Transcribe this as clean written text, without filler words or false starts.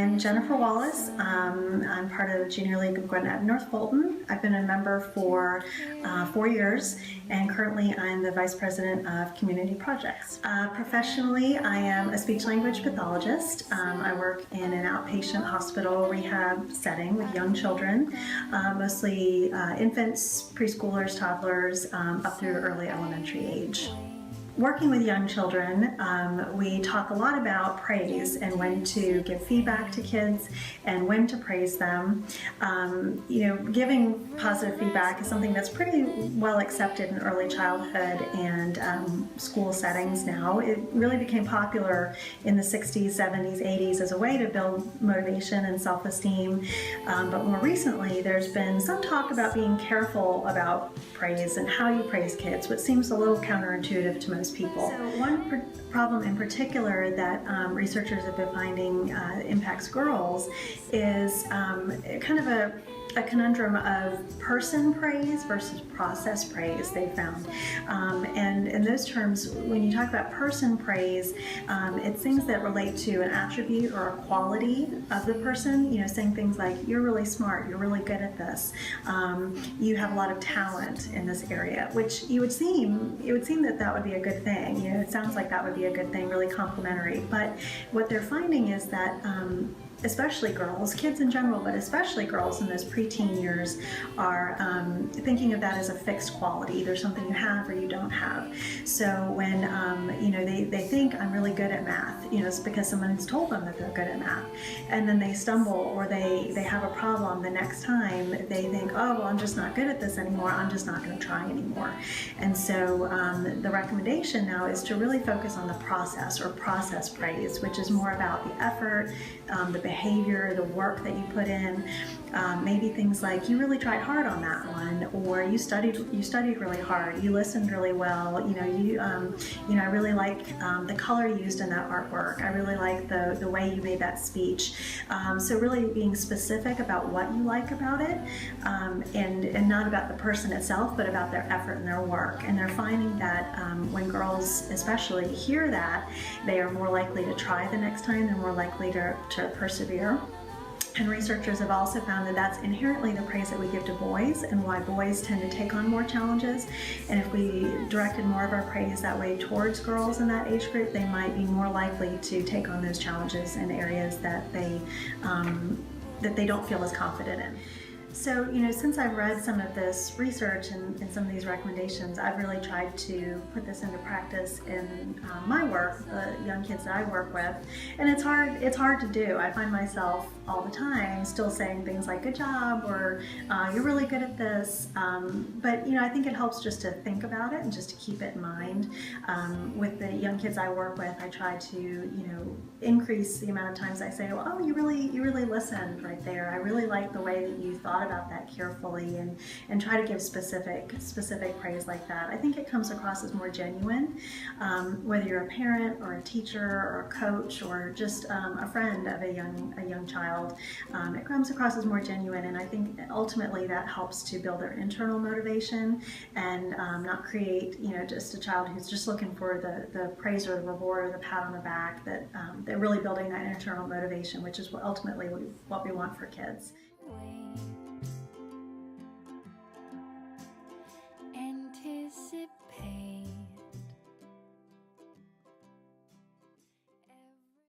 I'm Jennifer Wallace. I'm part of the Junior League of Gwinnett North Fulton. I've been a member for 4 years, and currently I'm the Vice President of Community Projects. Professionally, I am a speech-language pathologist. I work in an outpatient hospital rehab setting with young children, mostly infants, preschoolers, toddlers, up through early elementary age. Working with young children, we talk a lot about praise and when to give feedback to kids and when to praise them. Giving positive feedback is something that's pretty well accepted in early childhood and school settings now. It really became popular in the 60s, 70s, 80s as a way to build motivation and self-esteem. But more recently, there's been some talk about being careful about praise and how you praise kids, which seems a little counterintuitive to most people. So one problem in particular that researchers have been finding impacts girls is kind of a conundrum of person praise versus process praise they found. And in those terms, when you talk about person praise, it's things that relate to an attribute or a quality of the person, saying things like, you're really smart, you're really good at this, you have a lot of talent in this area, which it would seem that would be a good thing. It sounds like that would be a good thing, really complimentary. But what they're finding is that especially girls, kids in general, but especially girls in those preteen years are thinking of that as a fixed quality, either something you have or you don't have. So when they think I'm really good at math, it's because someone's told them that they're good at math, and then they stumble or they have a problem the next time, they think, oh, well, I'm just not good at this anymore, I'm just not going to try anymore. And so the recommendation now is to really focus on the process or process praise, which is more about the effort, the behavior, the work that you put in. Maybe things like, you really tried hard on that one, or you studied really hard, you listened really well, I really like the color used in that artwork, I really like the way you made that speech. So really being specific about what you like about it, and not about the person itself, but about their effort and their work. And they're finding that when girls especially hear that, they are more likely to try the next time, they're more likely to persevere. And researchers have also found that that's inherently the praise that we give to boys, and why boys tend to take on more challenges. And if we directed more of our praise that way towards girls in that age group, they might be more likely to take on those challenges in areas that they don't feel as confident in. So, since I've read some of this research and some of these recommendations, I've really tried to put this into practice in my work, the young kids that I work with. And it's hard to do. I find myself all the time still saying things like, good job, or you're really good at this. But, I think it helps just to think about it and just to keep it in mind. With the young kids I work with, I try to, increase the amount of times I say, oh, you really listened right there. I really like the way that you thought about that carefully, and try to give specific praise like that. I think it comes across as more genuine, whether you're a parent or a teacher or a coach or just a friend of a young child. It comes across as more genuine, and I think ultimately that helps to build their internal motivation and not create just a child who's just looking for the praise or the reward or the pat on the back. That they're really building that internal motivation, which is ultimately what we want for kids.